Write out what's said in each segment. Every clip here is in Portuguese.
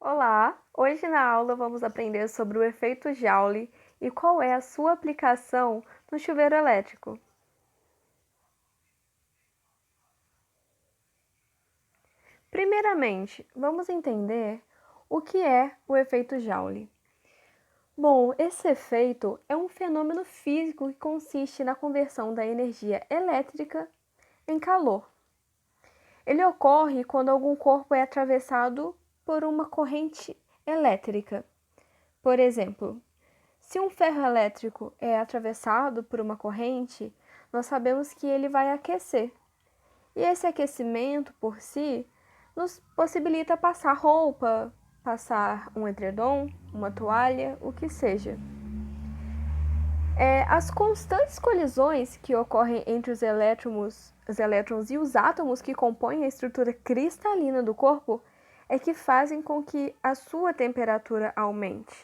Olá! Hoje na aula vamos aprender sobre o efeito Joule e qual é a sua aplicação no chuveiro elétrico. Primeiramente, vamos entender o que é o efeito Joule. Bom, esse efeito é um fenômeno físico que consiste na conversão da energia elétrica em calor. Ele ocorre quando algum corpo é atravessado por uma corrente elétrica. Por exemplo, se um ferro elétrico é atravessado por uma corrente, nós sabemos que ele vai aquecer. E esse aquecimento por si nos possibilita passar roupa, passar um edredom, uma toalha, o que seja. As constantes colisões que ocorrem entre os elétrons e os átomos que compõem a estrutura cristalina do corpo é que fazem com que a sua temperatura aumente.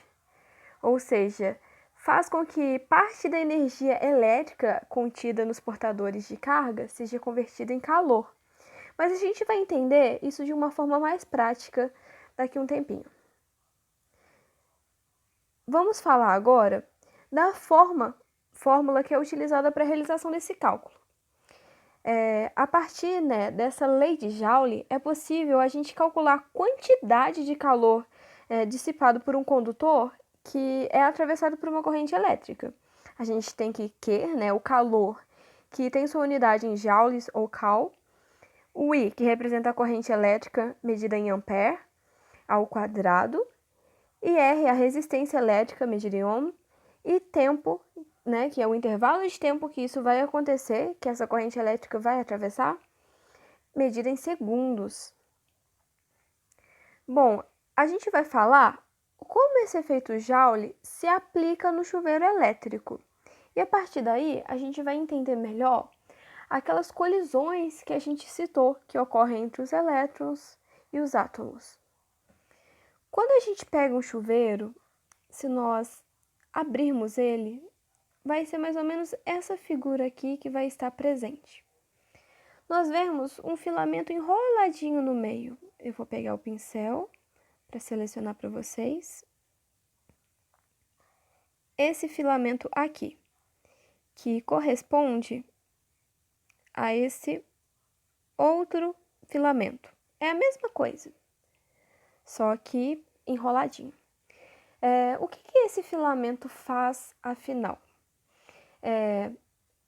Ou seja, faz com que parte da energia elétrica contida nos portadores de carga seja convertida em calor. Mas a gente vai entender isso de uma forma mais prática daqui a um tempinho. Vamos falar agora da fórmula que é utilizada para a realização desse cálculo. A partir dessa lei de Joule, é possível a gente calcular a quantidade de calor dissipado por um condutor que é atravessado por uma corrente elétrica. A gente tem que o calor, que tem sua unidade em joules ou cal, o I, que representa a corrente elétrica medida em ampere ao quadrado, e R, a resistência elétrica medida em ohm, e tempo, que é o intervalo de tempo que isso vai acontecer, que essa corrente elétrica vai atravessar, medida em segundos. Bom, a gente vai falar como esse efeito Joule se aplica no chuveiro elétrico. E a partir daí, a gente vai entender melhor aquelas colisões que a gente citou, que ocorrem entre os elétrons e os átomos. Quando a gente pega um chuveiro, se nós abrirmos ele, vai ser mais ou menos essa figura aqui que vai estar presente. Nós vemos um filamento enroladinho no meio. Eu vou pegar o pincel para selecionar para vocês. Esse filamento aqui, que corresponde a esse outro filamento. É a mesma coisa, só que enroladinho. O que esse filamento faz, afinal?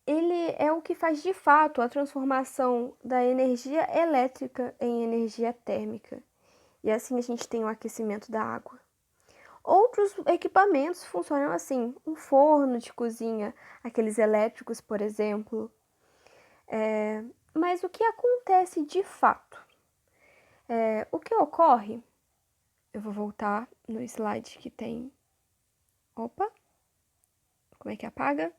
Ele é o que faz de fato a transformação da energia elétrica em energia térmica. E assim a gente tem o aquecimento da água. Outros equipamentos funcionam assim, um forno de cozinha, aqueles elétricos, por exemplo. Mas o que acontece de fato? O que ocorre? Eu vou voltar no slide que tem... Opa! Como é que apaga?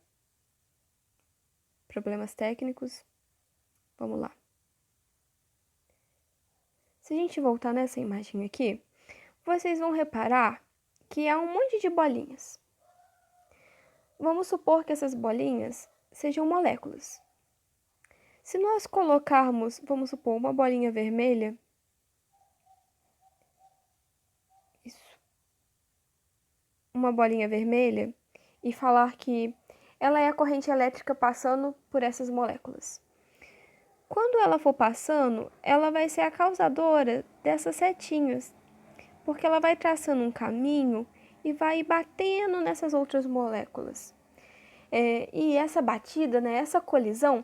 Problemas técnicos. Vamos lá. Se a gente voltar nessa imagem aqui, vocês vão reparar que há um monte de bolinhas. Vamos supor que essas bolinhas sejam moléculas. Se nós colocarmos, vamos supor, uma bolinha vermelha, uma bolinha vermelha, e falar que ela é a corrente elétrica passando por essas moléculas. Quando ela for passando, ela vai ser a causadora dessas setinhas, porque ela vai traçando um caminho e vai batendo nessas outras moléculas. E essa batida, essa colisão,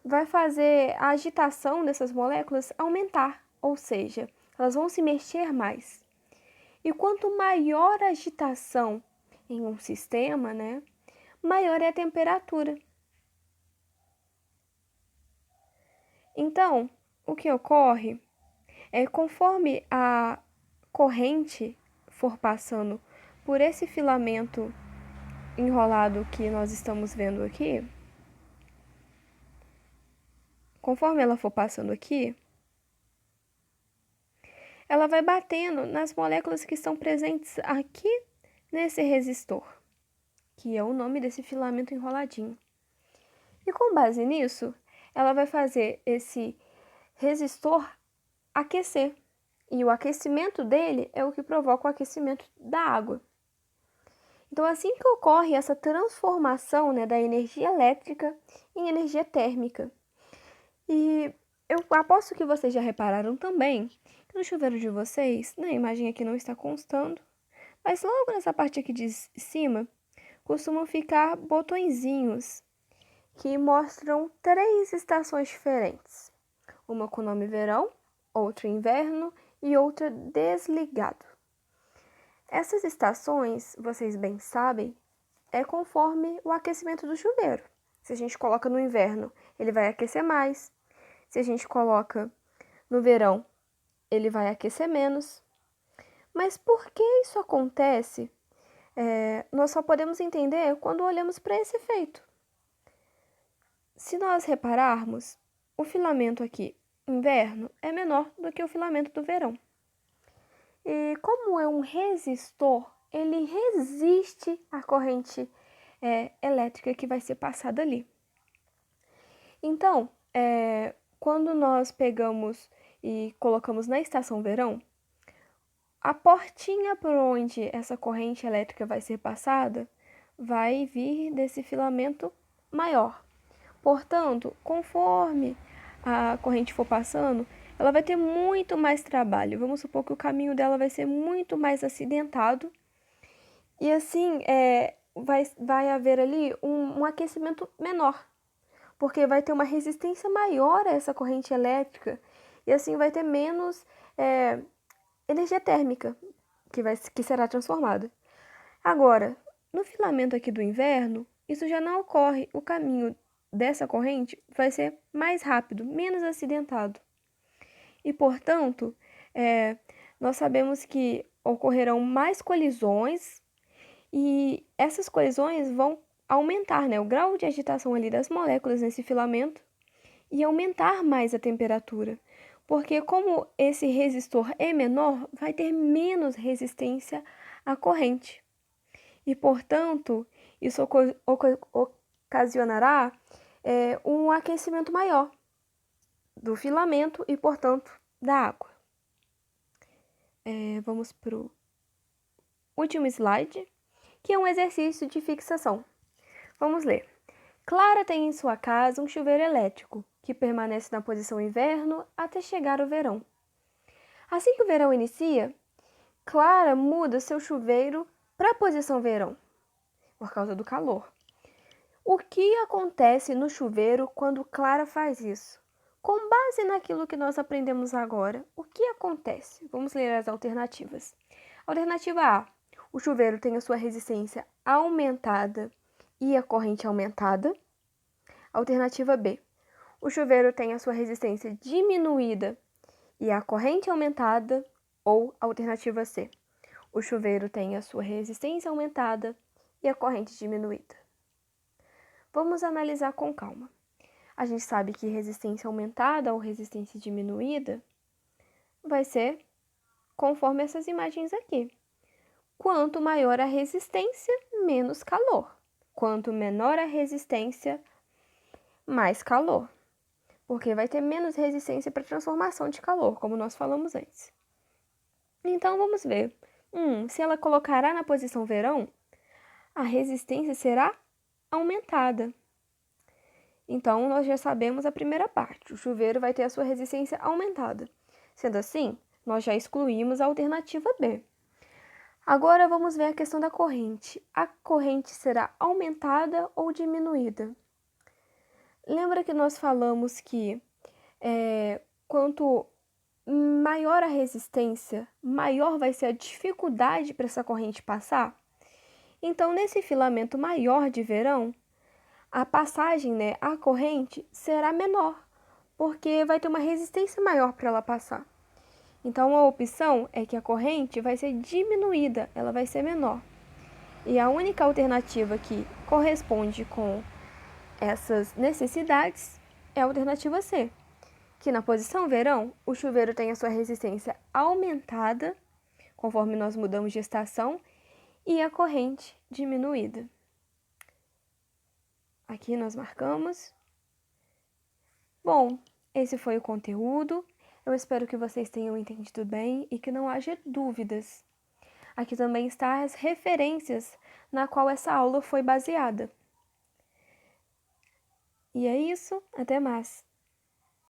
vai fazer a agitação dessas moléculas aumentar, ou seja, elas vão se mexer mais. E quanto maior a agitação em um sistema, maior é a temperatura. Então, o que ocorre é conforme a corrente for passando por esse filamento enrolado que nós estamos vendo aqui, conforme ela for passando aqui, ela vai batendo nas moléculas que estão presentes aqui nesse resistor, que é o nome desse filamento enroladinho. E com base nisso, ela vai fazer esse resistor aquecer. E o aquecimento dele é o que provoca o aquecimento da água. Então, assim que ocorre essa transformação, né, da energia elétrica em energia térmica. E eu aposto que vocês já repararam também que no chuveiro de vocês, na imagem aqui não está constando, mas logo nessa parte aqui de cima, costumam ficar botõezinhos que mostram 3 estações diferentes. Uma com o nome verão, outra inverno e outra desligado. Essas estações, vocês bem sabem, é conforme o aquecimento do chuveiro. Se a gente coloca no inverno, ele vai aquecer mais. Se a gente coloca no verão, ele vai aquecer menos. Mas por que isso acontece? Nós só podemos entender quando olhamos para esse efeito. Se nós repararmos, o filamento aqui, inverno, é menor do que o filamento do verão. E como é um resistor, ele resiste à corrente elétrica que vai ser passada ali. Então, quando nós pegamos e colocamos na estação verão, a portinha por onde essa corrente elétrica vai ser passada vai vir desse filamento maior. Portanto, conforme a corrente for passando, ela vai ter muito mais trabalho. Vamos supor que o caminho dela vai ser muito mais acidentado. E assim, vai haver ali um aquecimento menor, porque vai ter uma resistência maior a essa corrente elétrica. E assim vai ter menos energia térmica que será transformada. Agora, no filamento aqui do inverno, isso já não ocorre. O caminho dessa corrente vai ser mais rápido, menos acidentado. E, portanto, nós sabemos que ocorrerão mais colisões e essas colisões vão aumentar, né, o grau de agitação ali das moléculas nesse filamento e aumentar mais a temperatura. Porque como esse resistor é menor, vai ter menos resistência à corrente. E, portanto, isso ocasionará um aquecimento maior do filamento e, portanto, da água. Vamos para o último slide, que é um exercício de fixação. Vamos ler. Clara tem em sua casa um chuveiro elétrico, que permanece na posição inverno até chegar o verão. Assim que o verão inicia, Clara muda seu chuveiro para a posição verão, por causa do calor. O que acontece no chuveiro quando Clara faz isso? Com base naquilo que nós aprendemos agora, o que acontece? Vamos ler as alternativas. Alternativa A. O chuveiro tem a sua resistência aumentada e a corrente aumentada. Alternativa B. O chuveiro tem a sua resistência diminuída e a corrente aumentada. Ou alternativa C. O chuveiro tem a sua resistência aumentada e a corrente diminuída. Vamos analisar com calma. A gente sabe que resistência aumentada ou resistência diminuída vai ser conforme essas imagens aqui. Quanto maior a resistência, menos calor. Quanto menor a resistência, mais calor. Porque vai ter menos resistência para transformação de calor, como nós falamos antes. Então, vamos ver. Se ela colocará na posição verão, a resistência será aumentada. Então, nós já sabemos a primeira parte. O chuveiro vai ter a sua resistência aumentada. Sendo assim, nós já excluímos a alternativa B. Agora, vamos ver a questão da corrente. A corrente será aumentada ou diminuída? Lembra que nós falamos que quanto maior a resistência, maior vai ser a dificuldade para essa corrente passar? Então, nesse filamento maior de verão, a passagem, a corrente, será menor, porque vai ter uma resistência maior para ela passar. Então, a opção é que a corrente vai ser diminuída, ela vai ser menor. E a única alternativa que corresponde com essas necessidades é a alternativa C, que na posição verão, o chuveiro tem a sua resistência aumentada, conforme nós mudamos de estação, e a corrente diminuída. Aqui nós marcamos. Bom, esse foi o conteúdo. Eu espero que vocês tenham entendido bem e que não haja dúvidas. Aqui também estão as referências na qual essa aula foi baseada. E é isso, até mais!